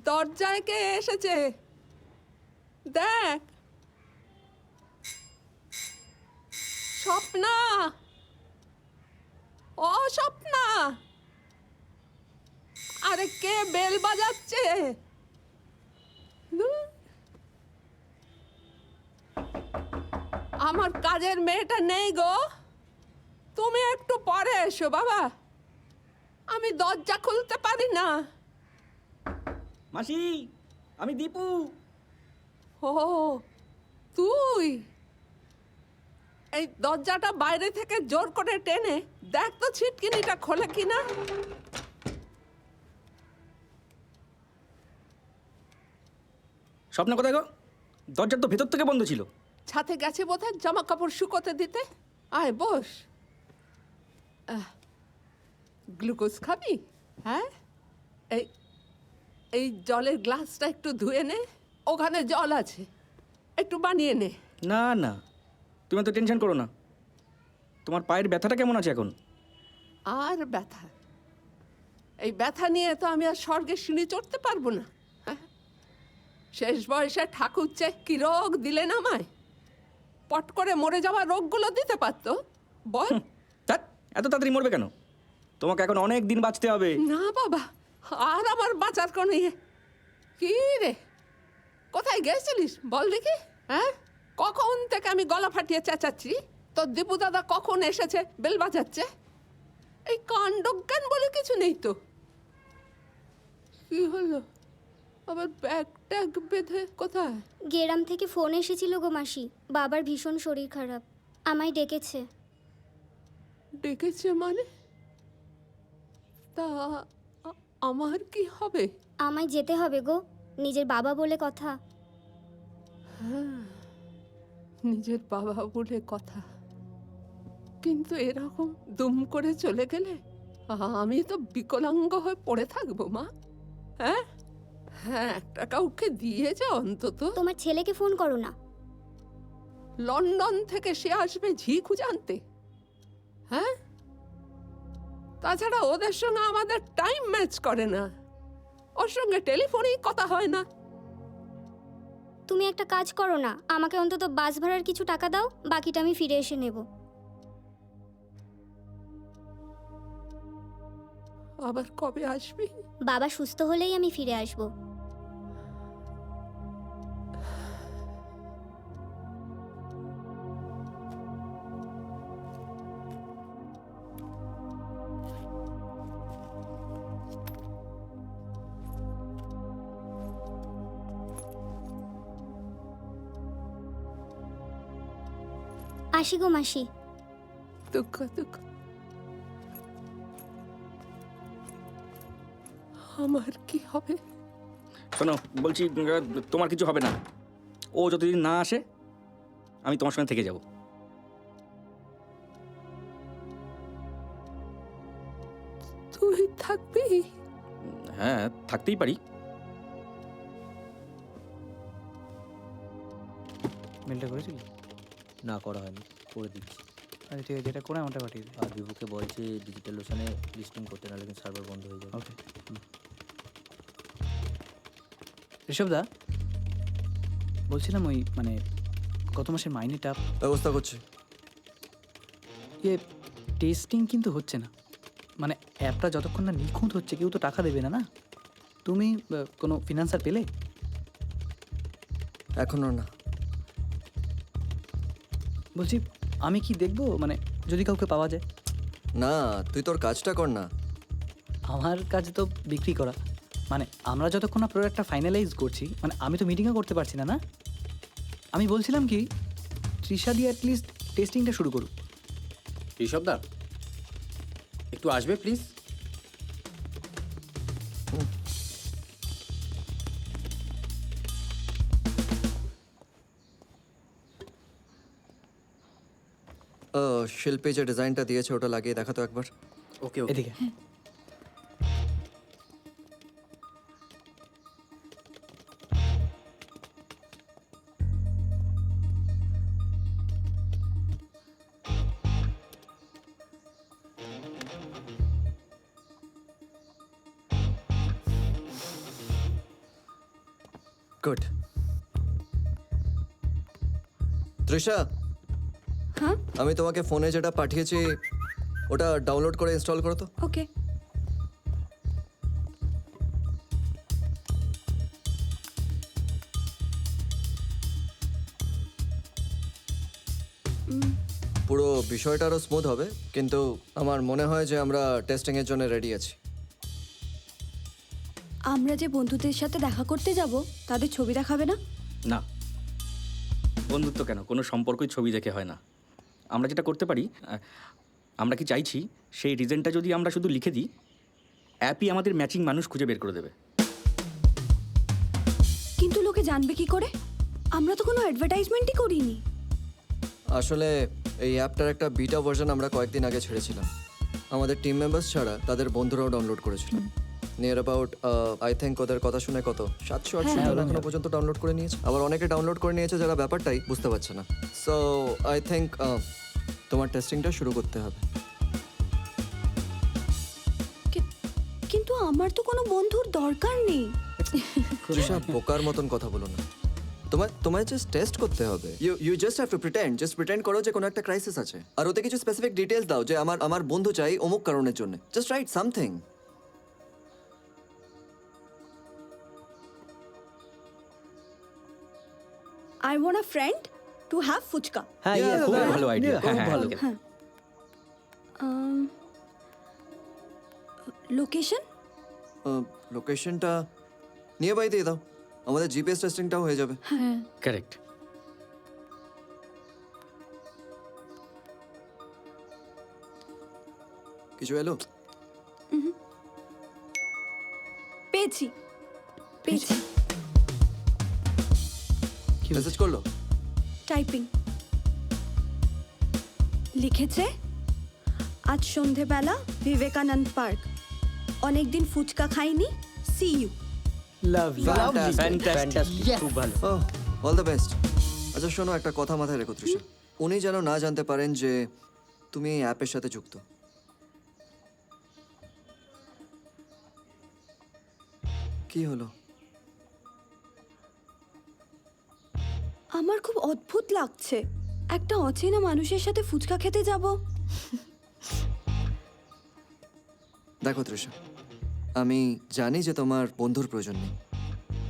দরজায় কে এসেছে দেখ। স্বপ্না, ও স্বপ্না, আরে কে বেল বাজাচ্ছে? ধুর। আমার কাজের মেয়েটা নেই গো, তুমি একটু পরে এসো বাবা, আমি দরজা খুলতে পারি না। মাসি, আমি দীপু। ও তুই, এই দরজাটা বাইরে থেকে জোর করে টেনে দেখ তো ছিটকিনিটা খোলে কিনা। স্বপ্ন কোথায় গো? দরজার তো ভেতর থেকে বন্ধ ছিল। ছাতে গেছে বোধহয় জামা কাপড় শুকোতে দিতে। আয় বস। গ্লুকোজ খাবি? হ্যাঁ, এই এই জলের গ্লাসটা একটু ধুয়ে নে, ওখানে জল আছে, একটু বানিয়ে নে। না না, তুমি তো টেনশন করো না। তোমার পায়ের ব্যথাটা কেমন আছে এখন? আর ব্যথা, এই ব্যথা নিয়ে তো আমি আর স্বর্গের সিঁড়ি চড়তে পারবো না। হ্যাঁ, শেষ বয়সে ঠাকুর চেয়ে কি রোগ দিলেন আমায়, পট করে মরে যাওয়া রোগগুলো দিতে পারতো। বল। ধ্যাৎ, এত তাড়াতাড়ি মরবে কেন? তোমাকে এখন অনেক দিন বাঁচতে হবে। না বাবা, আর আমার বাঁচার কোনো ইয়ে। কি রে, কোথায় গেছিলিস বল দেখি? হ্যাঁ, কখন থেকে আমি গলা ফাটিয়ে চেঁচাচ্ছি, তোর দীপু দাদা কখন এসেছে বেল বাজাচ্ছে। এই কাণ্ডজ্ঞান বলে কিছু নেই তো। কি হলো, আবার ব্যাগ ট্যাগ বেঁধে কোথায়? গেরাম থেকে ফোন এসেছিল গো মাসি, বাবার ভীষণ শরীর খারাপ, আমায় ডেকেছে। ডেকেছে মানে? তা আমার কি হবে? আমায় যেতে হবে গো, নিজের বাবা বলে কথা। নিজের বাবা বলে কথা, কিন্তু এরকম দুম করে চলে গেলে আমি তো বিকলাঙ্গ হয়ে পড়ে থাকবো মা। হ্যাঁ হ্যাঁ, একটা কাউকে দিয়ে যা অন্তত। তোমার ছেলেকে ফোন করো না। লন্ডন থেকে সে আসবে ঝি খুঁজে আনতে। হ্যাঁ, তাছাড়া ওদের সঙ্গে আমাদের টাইম ম্যাচ করে না, ওর সঙ্গে টেলিফোনেই কথা হয় না। তুমি একটা কাজ করো না, আমাকে অন্তত বাস ভাড়ার কিছু টাকা দাও, বাকিটা আমি ফিরে এসে নেব। আবার কবে আসবি? বাবা সুস্থ হলেই আমি ফিরে আসব। আসি গো মাসি। দুঃখ দুঃখ, আমার কি হবে? শোনো বলছি, তোমার কিছু হবে না। ও যতদিন না আসে আমি তোমার সঙ্গে থেকে যাব। তুই থাকবি? হ্যাঁ, থাকতেই পারি। মেলটা করেছিলি? না করা হয়নি, করে দিচ্ছি। আচ্ছা ঠিক আছে, যেটা করে আমারটা পাঠিয়ে দিই। আর বিভুকে বলছে ডিজিটাল লোশনে লিস্টিং করতে, নাহলে কিন্তু সার্ভার বন্ধ হয়ে যাবে। ওকে। ঋষভদা, বলছিলাম ওই মানে গত মাসের মাইনেটা ব্যবস্থা করছি। ইয়ে টেস্টিং কিন্তু হচ্ছে না, মানে অ্যাপটা যতক্ষণ না নিখুঁত হচ্ছে কেউ তো টাকা দেবে না। না তুমি কোনো ফিনান্সার পেলে? এখনো না। বলছি আমি কি দেখবো, মানে যদি কাউকে পাওয়া যায়? না, তুই তোর কাজটা কর না। আমার কাজ তো বিক্রি করা, মানে আমরা যতক্ষণ না প্রোডাক্টটা ফাইনালাইজ করছি, মানে আমি তো মিটিংও করতে পারছি না। না আমি বলছিলাম কি, তৃষা দিয়ে অ্যাটলিস্ট টেস্টিংটা শুরু করুক। ঋষভদা, একটু আসবে প্লিজ? শিল্পী যে ডিজাইনটা দিয়েছে ওটা লাগিয়ে দেখা তো একবার। ওকে ওকে। এদিকে গুড। তৃষা, হ্যাঁ আমি তোমাকে ফোনে যেটা পাঠিয়েছি ওটা ডাউনলোড করে ইনস্টল করো তো। ওকে। পুরো বিষয়টা আরও স্মুথ হবে, কিন্তু আমার মনে হয় যে আমরা টেস্টিংয়ের জন্য রেডি আছি। আমরা যে বন্ধুদের সাথে দেখা করতে যাব তাদের ছবি দেখাবে না? না, বন্ধুত্ব কেন, কোনো সম্পর্কই ছবি দেখে হয় না। আমরা যেটা করতে পারি, আমরা কি চাইছি সেই রিজনটা যদি আমরা শুধু লিখে দিই, অ্যাপই আমাদের ম্যাচিং মানুষ খুঁজে বের করে দেবে। কিন্তু লোকে জানবে কি করে? আমরা তো কোনো অ্যাডভার্টাইজমেন্টই করিনি। আসলে এই অ্যাপটার একটা বিটা ভার্সন আমরা কয়েকদিন আগে ছেড়েছিলাম। আমাদের টিম মেম্বার্স ছাড়া তাদের বন্ধুরাও ডাউনলোড করেছিল। নিয়ার অ্যাবাউট আই থিঙ্ক ওদের কথা শুনে কত 700-800 জন এখনো পর্যন্ত ডাউনলোড করে নিয়েছে। আবার অনেকে ডাউনলোড করে নিয়েছে যারা ব্যাপারটাই বুঝতে পারছে না। সো আই থিঙ্ক তোমার টেস্টিংটা শুরু করতে হবে। কিন্তু আমার তো কোনো বন্ধুর দরকার নেই। তৃষা, বোকার মতন কথা বলো না। তোমায় জাস্ট টেস্ট করতে হবে। You just have to pretend করো যে কোনো একটা ক্রাইসিস আছে, আর ওতে কিছু স্পেসিফিক ডিটেলস দাও যে আমার বন্ধু চাই অমুক কারণের জন্য। Just write something. I want a friend to have fuchka. হ্যাঁ Yeah, yes, খুব that- ভালো আইডিয়া। খুব ভালো। লোকেশন? লোকেশনটা নিয়ে বাই দিয়ে দাও, আমাদের জিপিএস টেস্টিংটাও হয়ে যাবে। কারেক্ট। কিছু এলো? পেয়েছি। মেসেজ করলো? টাইপিং লিখেছে, আজ সন্ধেবেলা বিবেকানন্দ পার্ক, অনেকদিন ফুচকা খাইনি, সি ইউ। Lovely Fantastic. খুব ভালো। All the best. আচ্ছা শোনো, একটা কথা মাথায় রেখো তৃষা, উনি যেন না জানতে পারেন যে তুমি এই অ্যাপের সাথে যুক্ত। কি হলো? আমার খুব অদ্ভুত লাগছে, একটা অচেনা মানুষের সাথে ফুচকা খেতে যাব। দেখো তৃষা, আমি জানি যে তোমার বন্ধুর প্রয়োজন নেই,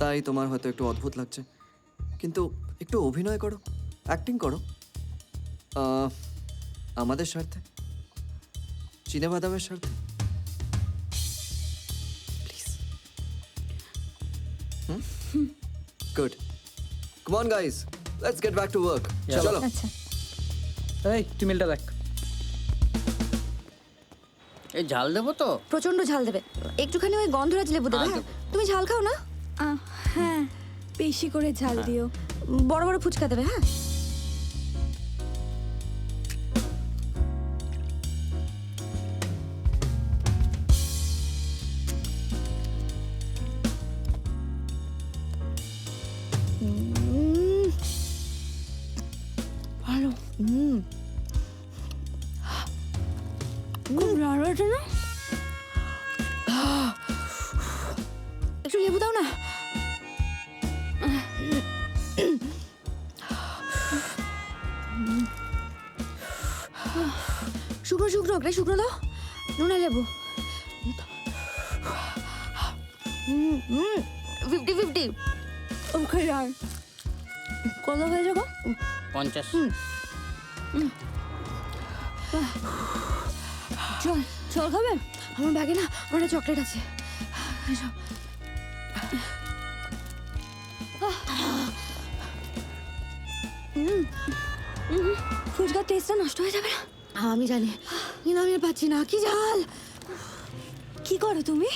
তাই তোমার হয়তো একটু অদ্ভুত লাগছে, কিন্তু একটু অভিনয় করো, অ্যাক্টিং করো আমাদের স্বার্থে, চিনেবাদামের স্বার্থে, please. Good. Come on guys, let's get back to work. চলো। আচ্ছা, এই তুই মেলটা দেখ। এই ঝাল দেবো তো? প্রচন্ড ঝাল দেবে, একটুখানি ওই গন্ধরাজ লেবু দেবে। হ্যাঁ, তুমি ঝাল খাও না? হ্যাঁ বেশি করে ঝাল দিও। বড় বড় ফুচকা দেবে। হ্যাঁ, ভালো। খুব ভালো আছে না? একটু লেবু দাও না। শুকনো শুকনো ওকে শুকনো দাও, নুনে লেবু। 50-50। ওকে আর কত হয়ে যাবো? 50। চল চল খাবে? আমার ব্যাগে না অনেক চকলেট আছে। এসো। ফুচকার টেস্টটা নষ্ট হয়ে যাবে না? আমি জানি, কিন্তু আমি আর পাচ্ছি না, কি ঝাল। কি করো তুমি?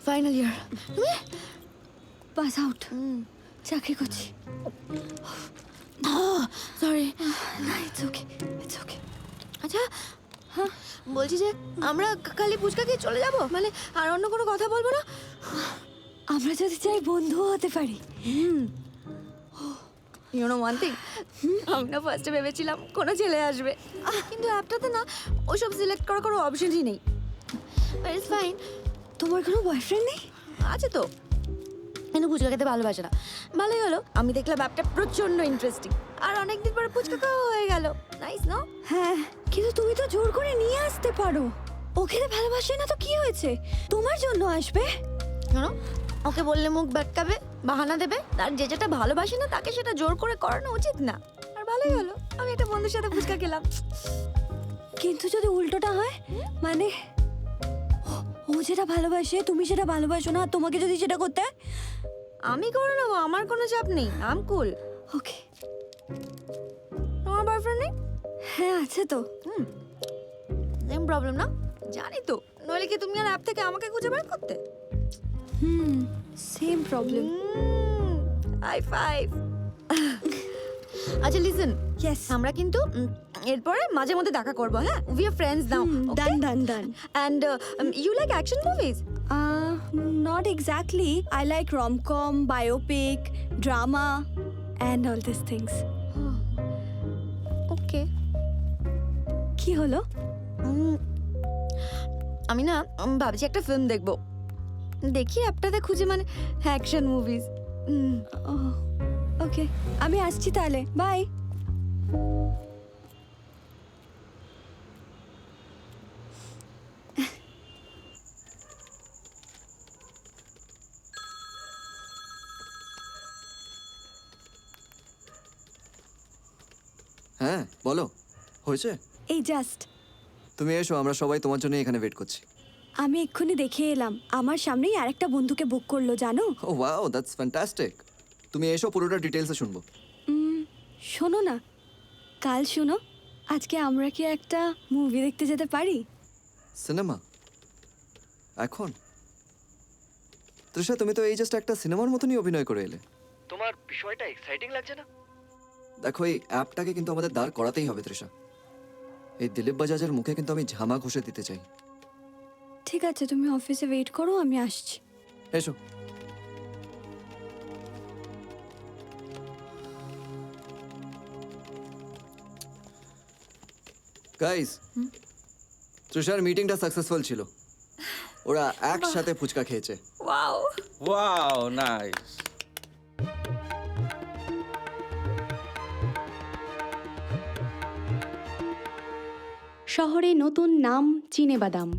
Final year. তুমি? পাস আউট, চাকরি করছি। সরি। না, ইটস ওকে, ইটস ওকে। আচ্ছা, হ্যাঁ বলছি যে আমরা খালি ফুচকা খেয়ে চলে যাব, মানে আর অন্য কোনো কথা বলবো না? আমরা যদি চাই বন্ধুও হতে পারি। ইউ নো ওয়ান থিং, আমি না ফার্স্টে ভেবেছিলাম কোনো ছেলে আসবে, কিন্তু অ্যাপটাতে না ওইসব সিলেক্ট করার কোনো অপশনই নেই। It's fine. তোমার কোনো বয়ফ্রেন্ড নেই? আছে তো। কিন্তু ফুচকা খেতে ভালোবাসে না। ভালোই হলো, আমি দেখলাম অ্যাপটা প্রচণ্ড ইন্টারেস্টিং, আর অনেকদিন পরে ফুচকা খাওয়া হয়ে গেল। Nice no? হ্যাঁ, কিন্তু তুমি তো জোর করে নিয়ে আসতে পারো। ও খেতে ভালোবাসে না তো কি হয়েছে? তোমার জন্য আসবে। কেন? ওকে বললে মুখ বাটকাবে, বাহানা দেবে, আর যে যেটা ভালোবাসে না তাকে সেটা জোর করে করানো উচিত না। আর ভালোই হলো, আমি একটা বন্ধুর সাথে ফুচকা খেলাম। কিন্তু যদি উল্টোটা হয়, মানে ও যেটা ভালোবাসে তুমি সেটা ভালোবাসো না, আর তোমাকে যদি সেটা করতে হয়? আমি করে নেবো, আমার কোনো চাপ নেই, আম কুল। ওকে। তোমার বয়ফ্রেন্ড নেই? হ্যাঁ আছে তো। সেম প্রবলেম না? জানি তো, নইলে কি তুমি আর অ্যাপ থেকে আমাকে খুঁজে বের করতে? Same problem. High five. আচ্ছা লিসেন, ইয়েস। আমরা কিন্তু এরপরে মাঝে মধ্যে দেখা করবো, হ্যাঁ? We are friends now. Done done done. And you like action movies? Not exactly. I like rom-com, biopic, drama, and all these things. ওকে। কি হলো? আমি না ভাবছি একটা ফিল্ম দেখবো, দেখি অ্যাপটাতে খুঁজে, মানে অ্যাকশন মুভিজ। ওকে, আমি আসছি তাহলে। বাই। হ্যাঁ বলো, হয়েছে? এই জাস্ট তুমি এসো, আমরা সবাই তোমার জন্য এখানে ওয়েট করছি। আমি এক্ষুনি দেখে এলাম, আমার সামনেই আরেকটা বন্ধুকে বুক করলো, জানো? ও ওয়াও, দ্যাটস ফ্যান্টাস্টিক। তুমি এসো, পুরোটা ডিটেলসে শুনবো। শোনো না, কাল শোনো, আজকে আমরা কি একটা মুভি দেখতে যেতে পারি? সিনেমা? এখন? তৃষা, তুমি তো এই জাস্ট একটা সিনেমার মতনই অভিনয় করে এলে। তোমার বিষয়টা এক্সাইটিং লাগছে না? দেখো, এই অ্যাপটাকে কিন্তু আমাদের দাঁড় করাতেই হবে তৃষা। এই দিলীপ বাজাজের মুখে কিন্তু আমি ঝামা ঘষে দিতে চাই। ঠিক আছে, তুমি অফিসে ওয়েট করো, আমি আসছি। এসো। গাইস, তৃষার মিটিংটা সাকসেসফুল ছিল। ওরা একসাথে ফুচকা খেয়েছে। ওয়াও। Wow, nice. শহরে নতুন নাম চিনেবাদাম।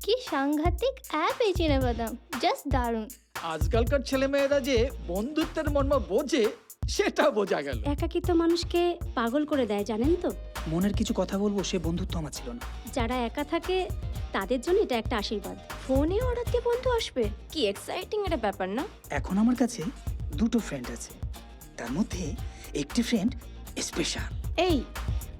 কি সাংঘাতিক অ্যাপ এই চিনেবাদাম, জাস্ট দারুণ। আজকালকার ছেলেমেয়েরা যে বন্ধুত্বের মর্ম বোঝে সেটা বোঝা গেল। একাকিত্ব মানুষকে পাগল করে দেয়, জানেন তো? মনের কিছু কথা বলবো, সে বন্ধুত্ব আমার ছিল না। যারা একা থাকে তাদের জন্য এটা একটা আশীর্বাদ। ফোনে অর্ডার দিয়ে বন্ধু আসবে, কি এক্সাইটিং একটা ব্যাপার না? এখন আমার কাছে দুটো ফ্রেন্ড আছে, তার মধ্যে একটি ফ্রেন্ড স্পেশাল। এই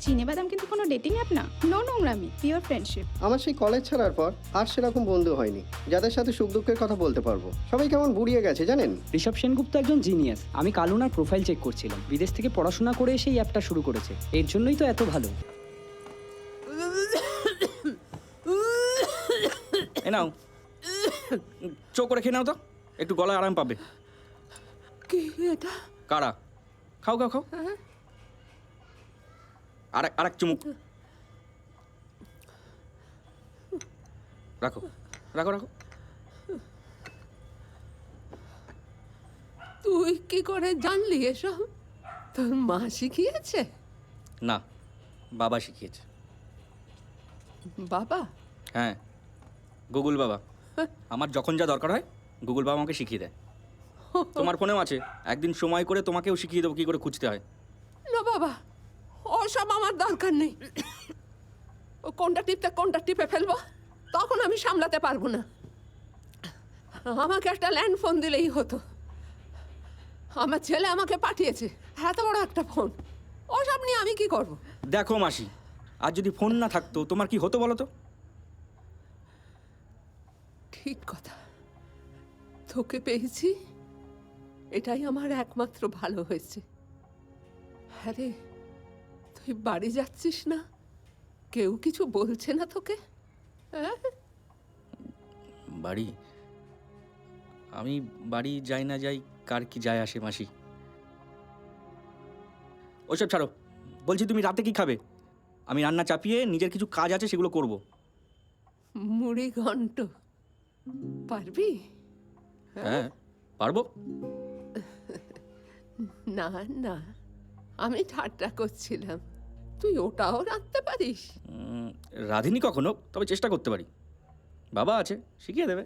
চিনেবাদাম কিন্তু কোনো ডেটিং অ্যাপ না, নো নোংরামি, পিওর ফ্রেন্ডশিপ। আমার সেই কলেজ ছাড়ার পর আর সেরকম বন্ধু হয়নি যাদের সাথে সুখ দুঃখের কথা বলতে পারবো। সবাই কেমন বুড়িয়ে গেছে জানেন। ঋষভ সেনগুপ্ত একজন জিনিয়াস। আমি কালুনার প্রোফাইল চেক করছিলাম, বিদেশ থেকে পড়াশোনা করে সেই অ্যাপটা শুরু করেছে, এর জন্যই তো এত ভালো। এ নাও, চোখ করে খেয়ে নাও তো, একটু গলায় আরাম পাবে। কি এটা? কারা? খাও খাও খাও, আরেক চুমুক। রাখো রাখো রাখো। তুই কি করে জানলি এসব? তোর মা শিখিয়েছে? না, বাবা শিখিয়েছে। বাবা? হ্যাঁ, গুগল বাবা। আমার যখন যা দরকার হয় গুগল বাবা আমাকে শিখিয়ে দেয়। তোমার ফোনেও আছে, একদিন সময় করে তোমাকেও শিখিয়ে দেবো কী করে খুঁজতে হয়। না বাবা, ওসব আমার দরকার নেই। ও কোনটা টিপতে কোনটা টিপে ফেলবো তখন আমি সামলাতে পারবো না। আমাকে একটা ল্যান্ড ফোন দিলেই হতো। আমার ছেলে আমাকে পাঠিয়েছে এত বড় একটা ফোন, ওসব নিয়ে আমি কি করব? দেখো মাসি, আর যদি ফোন না থাকতো তোমার কি হতো বলো তো? ঠিক কথা, তোকে পেয়েছি, এটাই আমার একমাত্র ভালো হয়েছে। আরে তুই বাড়ি যাচ্ছিস না? কেউ কিছু বলছে না তোকে? হ্যাঁ? বাড়ি? আমি বাড়ি যাই না যাই, কার কি যায় আসে মাসি? ওইসব ছাড়ো, বলছি তুমি রাতে কি খাবে? আমি রান্না চাপিয়ে নিজের কিছু কাজ আছে সেগুলো করব। মুড়ি ঘন্ট পারবি? হ্যাঁ পারবো। না না, আমি ঠাট্টা করছিলাম। তুই ওটাও রাঁধতে পারিস? রাঁধিনি কখনো, তবে চেষ্টা করতে পারি। বাবা আছে, শিখিয়ে দেবে।